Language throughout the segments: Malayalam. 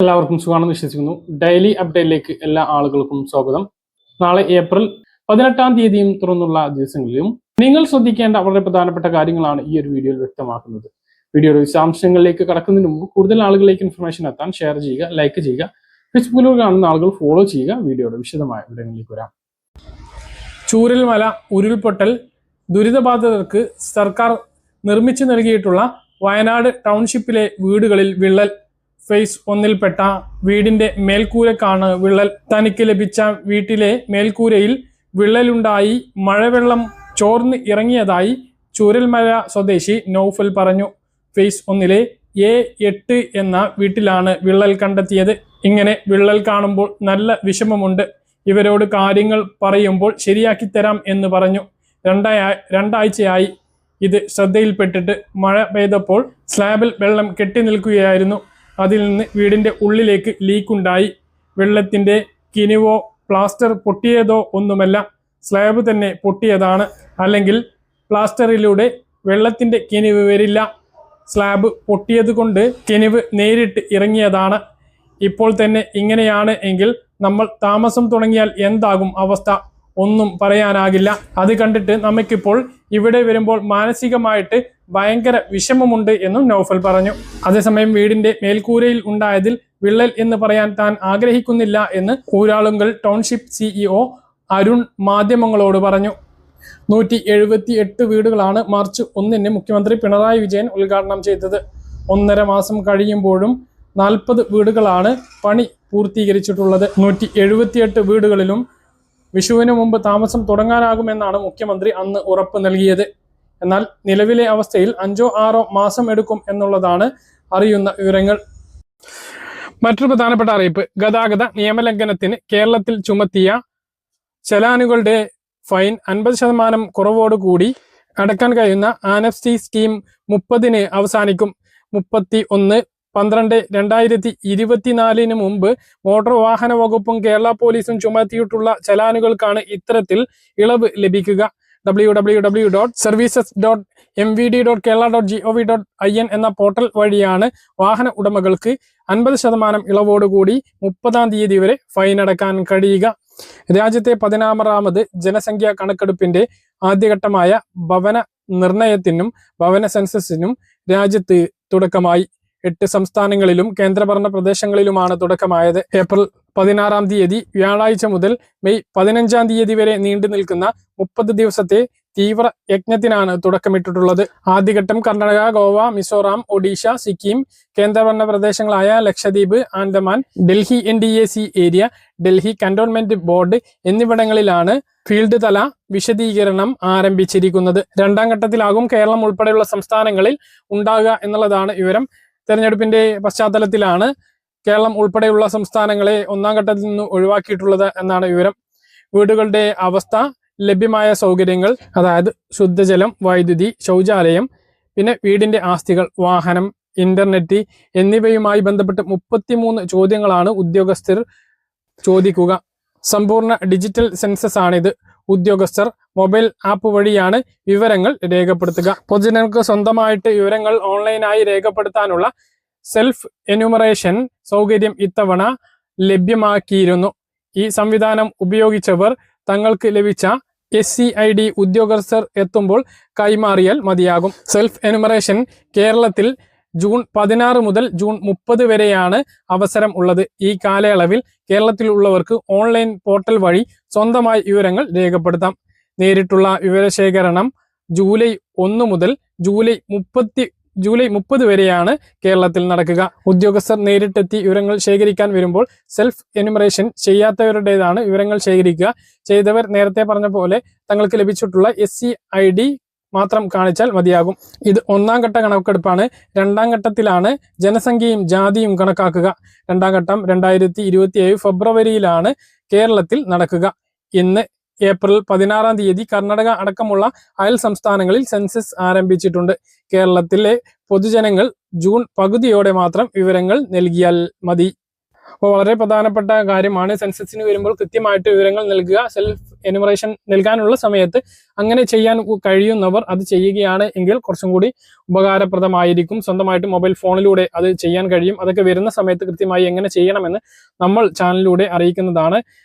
എല്ലാവർക്കും സുഖമാണെന്ന് വിശ്വസിക്കുന്നു. ഡെയിലി അപ്ഡേറ്റിലേക്ക് എല്ലാ ആളുകൾക്കും സ്വാഗതം. നാളെ ഏപ്രിൽ 18-ാം തീയതിയും തുറന്നുള്ള ദിവസങ്ങളിലും നിങ്ങൾ ശ്രദ്ധിക്കേണ്ട വളരെ പ്രധാനപ്പെട്ട കാര്യങ്ങളാണ് ഈ ഒരു വീഡിയോയിൽ വ്യക്തമാക്കുന്നത്. വീഡിയോയുടെ വിശദാംശങ്ങളിലേക്ക് കടക്കുന്നതിന് മുമ്പ് കൂടുതൽ ആളുകളിലേക്ക് ഇൻഫർമേഷൻ എത്താൻ ഷെയർ ചെയ്യുക, ലൈക്ക് ചെയ്യുക. ഫേസ്ബുക്കിലൂടെ കാണുന്ന ആളുകൾ ഫോളോ ചെയ്യുക. വീഡിയോയുടെ വിശദമായ വിവരങ്ങളിലേക്ക് വരാം. ചൂരൽമല ഉരുൾപൊട്ടൽ ദുരിതബാധിതർക്ക് സർക്കാർ നിർമ്മിച്ചു നൽകിയിട്ടുള്ള വയനാട് ടൗൺഷിപ്പിലെ വീടുകളിൽ വിള്ളൽ. ഫേസ് 1-ൽപ്പെട്ട വീടിന്റെ മേൽക്കൂരക്കാണ് വിള്ളൽ. തനിക്ക് ലഭിച്ച വീട്ടിലെ മേൽക്കൂരയിൽ വിള്ളലുണ്ടായി മഴവെള്ളം ചോർന്ന് ഇറങ്ങിയതായി ചൂരൽമല സ്വദേശി നൗഫൽ പറഞ്ഞു. ഫേസ് 1-ലെ A8 എന്ന വീട്ടിലാണ് വിള്ളൽ കണ്ടെത്തിയത്. ഇങ്ങനെ വിള്ളൽ കാണുമ്പോൾ നല്ല വിഷമമുണ്ട്. ഇവരോട് കാര്യങ്ങൾ പറയുമ്പോൾ ശരിയാക്കി തരാം എന്ന് പറഞ്ഞു. രണ്ടാഴ്ചയായി ഇത് ശ്രദ്ധയിൽപ്പെട്ടിട്ട്. മഴ പെയ്തപ്പോൾ സ്ലാബിൽ വെള്ളം കെട്ടി നിൽക്കുകയായിരുന്നു. അതിൽ നിന്ന് വീടിന്റെ ഉള്ളിലേക്ക് ലീക്കുണ്ടായി. വെള്ളത്തിന്റെ കിനിവോ പ്ലാസ്റ്റർ പൊട്ടിയതോ ഒന്നുമല്ല, സ്ലാബ് തന്നെ പൊട്ടിയതാണ്. അല്ലെങ്കിൽ പ്ലാസ്റ്ററിലൂടെ വെള്ളത്തിന്റെ കിനിവ് വരില്ല. സ്ലാബ് പൊട്ടിയത് കൊണ്ട് കിനിവ് നേരിട്ട് ഇറങ്ങിയതാണ്. ഇപ്പോൾ തന്നെ ഇങ്ങനെയാണ് എങ്കിൽ നമ്മൾ താമസം തുടങ്ങിയാൽ എന്താകും അവസ്ഥ? ഒന്നും പറയാനാകില്ല. അത് കണ്ടിട്ട് നമുക്കിപ്പോൾ ഇവിടെ വരുമ്പോൾ മാനസികമായിട്ട് ഭയങ്കര വിഷമമുണ്ട് എന്നും നൗഫൽ പറഞ്ഞു. അതേസമയം വീടിന്റെ മേൽക്കൂരയിൽ ഉണ്ടായതിൽ വിള്ളൽ എന്ന് പറയാൻ താൻ ആഗ്രഹിക്കുന്നില്ല എന്ന് ഊരാളുങ്കൽ ടൗൺഷിപ്പ് CEO അരുൺ മാധ്യമങ്ങളോട് പറഞ്ഞു. 178 വീടുകളാണ് മാർച്ച് 1-ന് മുഖ്യമന്ത്രി പിണറായി വിജയൻ ഉദ്ഘാടനം ചെയ്തത്. 1.5 മാസം കഴിയുമ്പോഴും 40 വീടുകളാണ് പണി പൂർത്തീകരിച്ചിട്ടുള്ളത്. 178 വീടുകളിലും വിഷുവിന് മുമ്പ് താമസം തുടങ്ങാനാകുമെന്നാണ് മുഖ്യമന്ത്രി അന്ന് ഉറപ്പ് നൽകിയത്. എന്നാൽ നിലവിലെ അവസ്ഥയിൽ 5-6 മാസം എടുക്കും എന്നുള്ളതാണ് അറിയുന്ന വിവരങ്ങൾ. മറ്റൊരു പ്രധാനപ്പെട്ട അറിയിപ്പ്, ഗതാഗത നിയമലംഘനത്തിന് കേരളത്തിൽ ചുമത്തിയ ചലാനുകളുടെ ഫൈൻ 50% കുറവോടുകൂടി അടക്കാൻ കഴിയുന്ന ആംനസ്റ്റി സ്കീം 30-ന് അവസാനിക്കും. 31/12/2024 മുമ്പ് മോട്ടോർ വാഹന വകുപ്പും കേരള പോലീസും ചുമത്തിയിട്ടുള്ള ചലാനുകൾക്കാണ് ഇത്തരത്തിൽ ഇളവ് ലഭിക്കുക. www.services.mvd.kerala.gov.in എന്ന പോർട്ടൽ വഴിയാണ് വാഹന ഉടമകൾക്ക് 50% ഇളവോടുകൂടി 30-ാം തീയതി വരെ ഫൈൻ അടക്കാൻ കഴിയുക. രാജ്യത്തെ 16ാമത് ജനസംഖ്യാ കണക്കെടുപ്പിന്റെ ആദ്യഘട്ടമായ ഭവന നിർണയത്തിനും ഭവന സെൻസസിനും രാജ്യത്ത് തുടക്കമായി. 8 സംസ്ഥാനങ്ങളിലും കേന്ദ്രഭരണ പ്രദേശങ്ങളിലുമാണ് തുടക്കമായത്. ഏപ്രിൽ 16-ാം തീയതി വ്യാഴാഴ്ച മുതൽ മെയ് 15-ാം തീയതി വരെ നീണ്ടു നിൽക്കുന്ന 30 ദിവസത്തെ തീവ്ര യജ്ഞത്തിനാണ് തുടക്കമിട്ടിട്ടുള്ളത്. ആദ്യഘട്ടം കർണാടക, ഗോവ, മിസോറാം, ഒഡീഷ, സിക്കിം, കേന്ദ്രഭരണ പ്രദേശങ്ങളായ Lakshadweep, Andaman, Delhi NDAC area, Delhi cantonment board എന്നിവിടങ്ങളിലാണ് ഫീൽഡ് തല വിശദീകരണം ആരംഭിച്ചിരിക്കുന്നത്. 2ാം ഘട്ടത്തിലാകും കേരളം ഉൾപ്പെടെയുള്ള സംസ്ഥാനങ്ങളിൽ ഉണ്ടാകുക എന്നുള്ളതാണ് വിവരം. തെരഞ്ഞെടുപ്പിന്റെ പശ്ചാത്തലത്തിലാണ് കേരളം ഉൾപ്പെടെയുള്ള സംസ്ഥാനങ്ങളെ 1ാം ഘട്ടത്തിൽ നിന്ന് ഒഴിവാക്കിയിട്ടുള്ളത് എന്നാണ് വിവരം. വീടുകളുടെ അവസ്ഥ, ലഭ്യമായ സൗകര്യങ്ങൾ, അതായത് ശുദ്ധജലം, വൈദ്യുതി, ശൗചാലയം, പിന്നെ വീടിന്റെ ആസ്തികൾ, വാഹനം, ഇന്റർനെറ്റ് എന്നിവയുമായി ബന്ധപ്പെട്ട് 33 ചോദ്യങ്ങളാണ് ഉദ്യോഗസ്ഥർ ചോദിക്കുക. സമ്പൂർണ്ണ ഡിജിറ്റൽ സെൻസസ് ആണിത്. ഉദ്യോഗസ്ഥർ മൊബൈൽ ആപ്പ് വഴിയാണ് വിവരങ്ങൾ രേഖപ്പെടുത്തുക. പൊതുജനങ്ങൾക്ക് സ്വന്തമായിട്ട് വിവരങ്ങൾ ഓൺലൈനായി രേഖപ്പെടുത്താനുള്ള സെൽഫ് എന്യൂമറേഷൻ സൗകര്യം ഇത്തവണ ലഭ്യമാക്കിയിരുന്നു. ഈ സംവിധാനം ഉപയോഗിച്ചവർ തങ്ങൾക്ക് ലഭിച്ച SCID ഉദ്യോഗസ്ഥർ എത്തുമ്പോൾ കൈമാറിയാൽ മതിയാകും. സെൽഫ് എന്യൂമറേഷൻ കേരളത്തിൽ ജൂൺ 16 മുതൽ ജൂൺ 30 വരെയാണ് അവസരം ഉള്ളത്. ഈ കാലയളവിൽ കേരളത്തിലുള്ളവർക്ക് ഓൺലൈൻ പോർട്ടൽ വഴി സ്വന്തമായി വിവരങ്ങൾ രേഖപ്പെടുത്താം. നേരിട്ടുള്ള വിവരശേഖരണം ജൂലൈ 1 മുതൽ ജൂലൈ 30 വരെയാണ് കേരളത്തിൽ നടക്കുക. ഉദ്യോഗസ്ഥർ നേരിട്ടെത്തി വിവരങ്ങൾ ശേഖരിക്കാൻ വരുമ്പോൾ സെൽഫ് എന്യൂമറേഷൻ ചെയ്യാത്തവരുടേതാണ് വിവരങ്ങൾ ശേഖരിക്കുക. ചെയ്തവർ നേരത്തെ പറഞ്ഞ പോലെ തങ്ങൾക്ക് ലഭിച്ചിട്ടുള്ള SCID മാത്രം കാണിച്ചാൽ മതിയാകും. ഇത് 1ാം ഘട്ട കണക്കെടുപ്പാണ്. 2ാം ഘട്ടത്തിലാണ് ജനസംഖ്യയും ജാതിയും കണക്കാക്കുക. 2ാം ഘട്ടം 2027 ഫെബ്രുവരിയിലാണ് കേരളത്തിൽ നടക്കുക. ഇന്ന് ഏപ്രിൽ 16-ാം തീയതി കർണാടക അടക്കമുള്ള അയൽ സംസ്ഥാനങ്ങളിൽ സെൻസസ് ആരംഭിച്ചിട്ടുണ്ട്. കേരളത്തിലെ പൊതുജനങ്ങൾ ജൂൺ പകുതിയോടെ മാത്രം വിവരങ്ങൾ നൽകിയാൽ മതി. അപ്പോൾ വളരെ പ്രധാനപ്പെട്ട കാര്യമാണ്. സെൻസസിന് വരുമ്പോൾ കൃത്യമായിട്ട് വിവരങ്ങൾ നൽകുക. സെൽഫ് എനുമറേഷൻ നൽകാനുള്ള സമയത്ത് അങ്ങനെ ചെയ്യാൻ കഴിയുന്നവർ അത് ചെയ്യുകയാണ് എങ്കിൽ കുറച്ചും കൂടി ഉപകാരപ്രദമായിരിക്കും. സ്വന്തമായിട്ട് മൊബൈൽ ഫോണിലൂടെ അത് ചെയ്യാൻ കഴിയും. അതൊക്കെ വരുന്ന സമയത്ത് കൃത്യമായി എങ്ങനെ ചെയ്യണമെന്ന് നമ്മൾ ചാനലിലൂടെ അറിയിക്കുന്നതാണ്.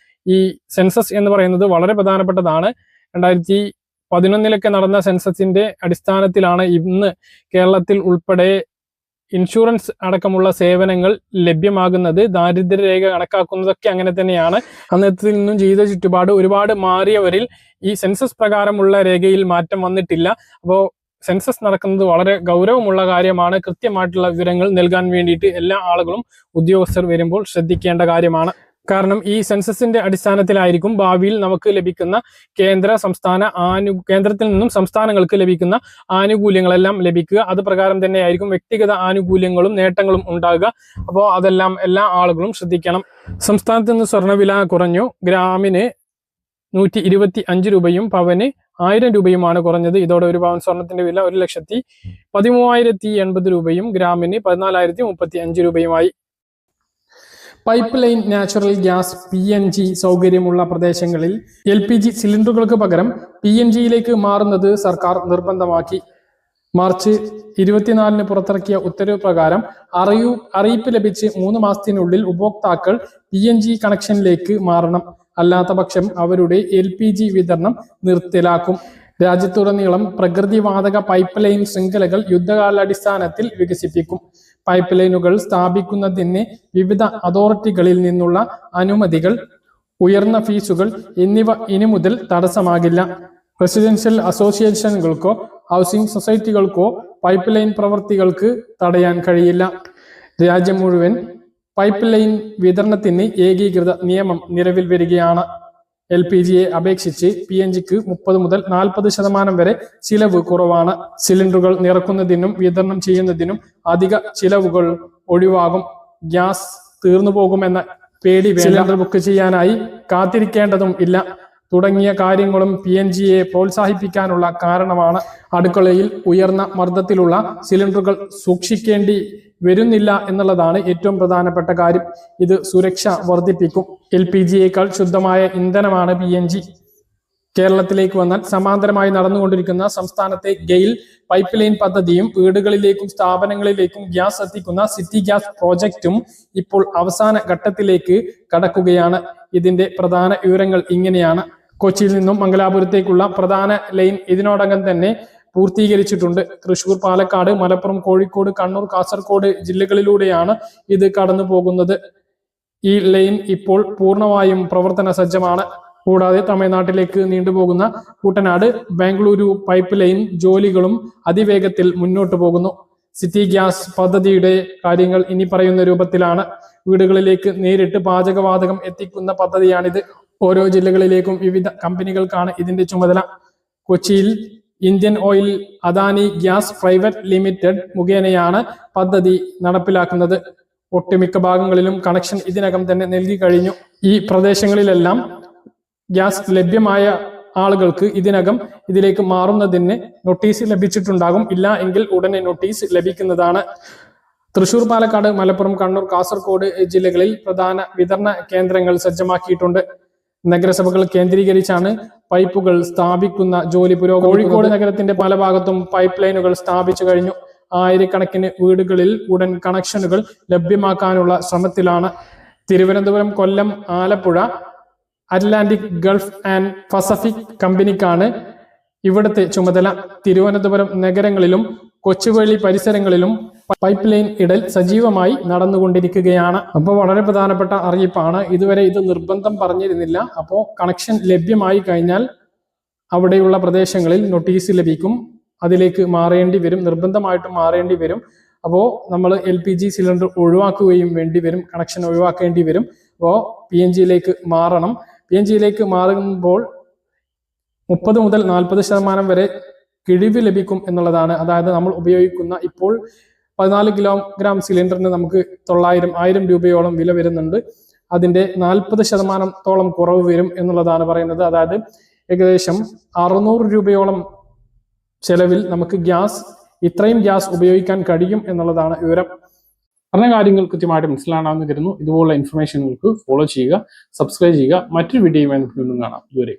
ഈ സെൻസസ് എന്ന് പറയുന്നത് വളരെ പ്രധാനപ്പെട്ടതാണ്. 2011 നടന്ന സെൻസസിന്റെ അടിസ്ഥാനത്തിലാണ് ഇന്ന് കേരളത്തിൽ ഉൾപ്പെടെ ഇൻഷുറൻസ് അടക്കമുള്ള സേവനങ്ങൾ ലഭ്യമാകുന്നത്. ദാരിദ്ര്യരേഖ കണക്കാക്കുന്നതൊക്കെ അങ്ങനെ തന്നെയാണ്. അന്നത്തിൽ നിന്നും ജീവിത ചുറ്റുപാട് ഒരുപാട് മാറിയവരിൽ ഈ സെൻസസ് പ്രകാരമുള്ള രേഖയിൽ മാറ്റം വന്നിട്ടില്ല. അപ്പോൾ സെൻസസ് നടക്കുന്നത് വളരെ ഗൗരവമുള്ള കാര്യമാണ്. കൃത്യമായിട്ടുള്ള വിവരങ്ങൾ നൽകാൻ വേണ്ടിയിട്ട് എല്ലാ ആളുകളും ഉദ്യോഗസ്ഥർ വരുമ്പോൾ ശ്രദ്ധിക്കേണ്ട കാര്യമാണ്. കാരണം ഈ സെൻസസിന്റെ അടിസ്ഥാനത്തിലായിരിക്കും ഭാവിയിൽ നമുക്ക് ലഭിക്കുന്ന കേന്ദ്രത്തിൽ നിന്നും സംസ്ഥാനങ്ങൾക്ക് ലഭിക്കുന്ന ആനുകൂല്യങ്ങളെല്ലാം ലഭിക്കുക. അത് പ്രകാരം തന്നെ ആയിരിക്കും വ്യക്തിഗത ആനുകൂല്യങ്ങളും നേട്ടങ്ങളും ഉണ്ടാകുക. അപ്പോൾ അതെല്ലാം എല്ലാ ആളുകളും ശ്രദ്ധിക്കണം. സംസ്ഥാനത്ത് നിന്ന് സ്വർണ്ണവില കുറഞ്ഞു. ഗ്രാമിന് 125 രൂപയും പവന് 1000 രൂപയുമാണ് കുറഞ്ഞത്. ഇതോടെ ഒരു പവൻ സ്വർണത്തിന്റെ വില 1,13,080 രൂപയും ഗ്രാമിന് 14,035 രൂപയുമായി. Pipe line natural gas PNG സൗകര്യമുള്ള പ്രദേശങ്ങളിൽ LPG സിലിണ്ടറുകൾക്ക് പകരം PNGയിലേക്ക് മാറുന്നത് സർക്കാർ നിർബന്ധമാക്കി. മാർച്ച് 24 പുറത്തിറക്കിയ ഉത്തരവ് പ്രകാരം അറിയിപ്പ് ലഭിച്ച് 3 മാസത്തിനുള്ളിൽ ഉപഭോക്താക്കൾ PNG കണക്ഷനിലേക്ക് മാറണം. അല്ലാത്ത പക്ഷം അവരുടെ LPG വിതരണം നിർത്തലാക്കും. രാജ്യത്തുടനീളം പ്രകൃതിവാതക പൈപ്പ് ലൈൻ ശൃംഖലകൾ യുദ്ധകാലാടിസ്ഥാനത്തിൽ വികസിപ്പിക്കും. പൈപ്പ് ലൈനുകൾ സ്ഥാപിക്കുന്നതിന് വിവിധ അതോറിറ്റികളിൽ നിന്നുള്ള അനുമതികൾ, ഉയർന്ന ഫീസുകൾ എന്നിവ ഇനി മുതൽ തടസ്സമാകില്ല. റെസിഡൻഷ്യൽ അസോസിയേഷനുകൾക്കോ ഹൗസിംഗ് സൊസൈറ്റികൾക്കോ പൈപ്പ് ലൈൻ പ്രവൃത്തികൾക്ക് തടയാൻ കഴിയില്ല. രാജ്യം മുഴുവൻ പൈപ്പ് ലൈൻ വിതരണത്തിന് ഏകീകൃത നിയമം നിലവിൽ വരികയാണ്. LPGയെ അപേക്ഷിച്ച് PNGക്ക് 30 മുതൽ 40% വരെ ചിലവ് കുറവാണ്. സിലിണ്ടറുകൾ നിറക്കുന്നതിനും വിതരണം ചെയ്യുന്നതിനും അധിക ചിലവുകൾ ഒഴിവാകും. ഗ്യാസ് തീർന്നു പോകുമെന്ന പേടി സിലിണ്ടർ ബുക്ക് ചെയ്യാനായി കാത്തിരിക്കേണ്ടതും ഇല്ല. തുടങ്ങിയ കാര്യങ്ങളും PNGയെ പ്രോത്സാഹിപ്പിക്കാനുള്ള കാരണമാണ്. അടുക്കളയിൽ ഉയർന്ന മർദ്ദത്തിലുള്ള സിലിണ്ടറുകൾ സൂക്ഷിക്കേണ്ടി വരുന്നില്ല എന്നുള്ളതാണ് ഏറ്റവും പ്രധാനപ്പെട്ട കാര്യം. ഇത് സുരക്ഷ വർദ്ധിപ്പിക്കും. LPGയേക്കാൾ ശുദ്ധമായ ഇന്ധനമാണ് PNG. കേരളത്തിലേക്ക് വന്നാൽ സമാന്തരമായി നടന്നുകൊണ്ടിരിക്കുന്ന സംസ്ഥാനത്തെ ഗെയിൽ പൈപ്പ് ലൈൻ പദ്ധതിയും വീടുകളിലേക്കും സ്ഥാപനങ്ങളിലേക്കും ഗ്യാസ് എത്തിക്കുന്ന സിറ്റി ഗ്യാസ് പ്രോജക്റ്റും ഇപ്പോൾ അവസാന ഘട്ടത്തിലേക്ക് കടക്കുകയാണ്. ഇതിന്റെ പ്രധാന വിവരങ്ങൾ ഇങ്ങനെയാണ്. കൊച്ചിയിൽ നിന്നും മംഗലാപുരത്തേക്കുള്ള പ്രധാന ലൈൻ ഇതിനോടകം തന്നെ പൂർത്തീകരിച്ചിട്ടുണ്ട്. തൃശൂർ, പാലക്കാട്, മലപ്പുറം, കോഴിക്കോട്, കണ്ണൂർ, കാസർഗോഡ് ജില്ലകളിലൂടെയാണ് ഇത് കടന്നു പോകുന്നത്. ഈ ലൈൻ ഇപ്പോൾ പൂർണ്ണമായും പ്രവർത്തന സജ്ജമാണ്. കൂടാതെ തമിഴ്നാട്ടിലേക്ക് നീണ്ടുപോകുന്ന കുട്ടനാട്, ബാംഗ്ലൂരു പൈപ്പ് ലൈൻ ജോലികളും അതിവേഗത്തിൽ മുന്നോട്ട് പോകുന്നു. സിറ്റി ഗ്യാസ് പദ്ധതിയുടെ കാര്യങ്ങൾ ഇനി പറയുന്ന രൂപത്തിലാണ്. വീടുകളിലേക്ക് നേരിട്ട് പാചകവാതകം എത്തിക്കുന്ന പദ്ധതിയാണിത്. ഓരോ ജില്ലകളിലേക്കും വിവിധ കമ്പനികൾക്കാണ് ഇതിന്റെ ചുമതല. കൊച്ചിയിൽ Indian oil Adani gas private limited മുഖേനയാണ് പദ്ധതി നടപ്പിലാക്കുന്നത്. ഒട്ടുമിക്ക ഭാഗങ്ങളിലും കണക്ഷൻ ഇതിനകം തന്നെ നൽകി കഴിഞ്ഞു. ഈ പ്രദേശങ്ങളിലെല്ലാം ഗ്യാസ് ലഭ്യമായ ആളുകൾക്ക് ഇതിനകം ഇതിലേക്ക് മാറുന്നതിന് നോട്ടീസ് ലഭിച്ചിട്ടുണ്ടാകും. ഇല്ല എങ്കിൽ ഉടനെ നോട്ടീസ് ലഭിക്കുന്നതാണ്. തൃശൂർ, പാലക്കാട്, മലപ്പുറം, കണ്ണൂർ, കാസർഗോഡ് ജില്ലകളിൽ പ്രധാന വിതരണ കേന്ദ്രങ്ങൾ സജ്ജമാക്കിയിട്ടുണ്ട്. നഗരസഭകൾ കേന്ദ്രീകരിച്ചാണ് പൈപ്പുകൾ സ്ഥാപിക്കുന്ന ജോലി പുരോഗമിക്കുന്നത്. കോഴിക്കോട് നഗരത്തിന്റെ പല ഭാഗത്തും പൈപ്പ് ലൈനുകൾ സ്ഥാപിച്ചു കഴിഞ്ഞു. ആയിരക്കണക്കിന് വീടുകളിൽ ഉടൻ കണക്ഷനുകൾ ലഭ്യമാക്കാനുള്ള ശ്രമത്തിലാണ്. Thiruvananthapuram, Kollam, Alappuzha Atlantic Gulf and Pacific കമ്പനിക്കാണ് ഇവിടുത്തെ ചുമതല. തിരുവനന്തപുരം നഗരങ്ങളിലും കൊച്ചുവേളി പരിസരങ്ങളിലും പൈപ്പ് ലൈൻ ഇടൽ സജീവമായി നടന്നുകൊണ്ടിരിക്കുകയാണ്. അപ്പോൾ വളരെ പ്രധാനപ്പെട്ട അറിയിപ്പാണ്. ഇതുവരെ ഇത് നിർബന്ധം പറഞ്ഞിരുന്നില്ല. അപ്പോൾ കണക്ഷൻ ലഭ്യമായി കഴിഞ്ഞാൽ അവിടെയുള്ള പ്രദേശങ്ങളിൽ നോട്ടീസ് ലഭിക്കും. അതിലേക്ക് മാറേണ്ടി വരും, നിർബന്ധമായിട്ടും മാറേണ്ടി വരും. അപ്പോൾ നമ്മൾ LPG സിലിണ്ടർ ഒഴിവാക്കുകയും വേണ്ടി വരും, കണക്ഷൻ ഒഴിവാക്കേണ്ടി വരും. അപ്പോൾ PNGയിലേക്ക് മാറണം. PNGയിലേക്ക് മാറുമ്പോൾ 30 മുതൽ 40% വരെ കിഴിവ് ലഭിക്കും എന്നുള്ളതാണ്. അതായത് നമ്മൾ ഉപയോഗിക്കുന്ന ഇപ്പോൾ 14 കിലോഗ്രാം സിലിണ്ടറിന് നമുക്ക് 1000 രൂപയോളം വില വരുന്നുണ്ട്. അതിന്റെ 40% കുറവ് വരും എന്നുള്ളതാണ് പറയുന്നത്. അതായത് ഏകദേശം 600 രൂപയോളം ചെലവിൽ നമുക്ക് ഇത്രയും ഗ്യാസ് ഉപയോഗിക്കാൻ കഴിയും എന്നുള്ളതാണ് വിവരം. പറഞ്ഞ കാര്യങ്ങൾ കൃത്യമായിട്ട് മനസ്സിലാണെന്ന് കരുതുന്നു. ഇതുപോലുള്ള ഇൻഫർമേഷനുകൾക്ക് ഫോളോ ചെയ്യുക, സബ്സ്ക്രൈബ് ചെയ്യുക. മറ്റൊരു വീഡിയോയുമായി നമുക്ക് വീണ്ടും കാണാം. ഇതുവരെ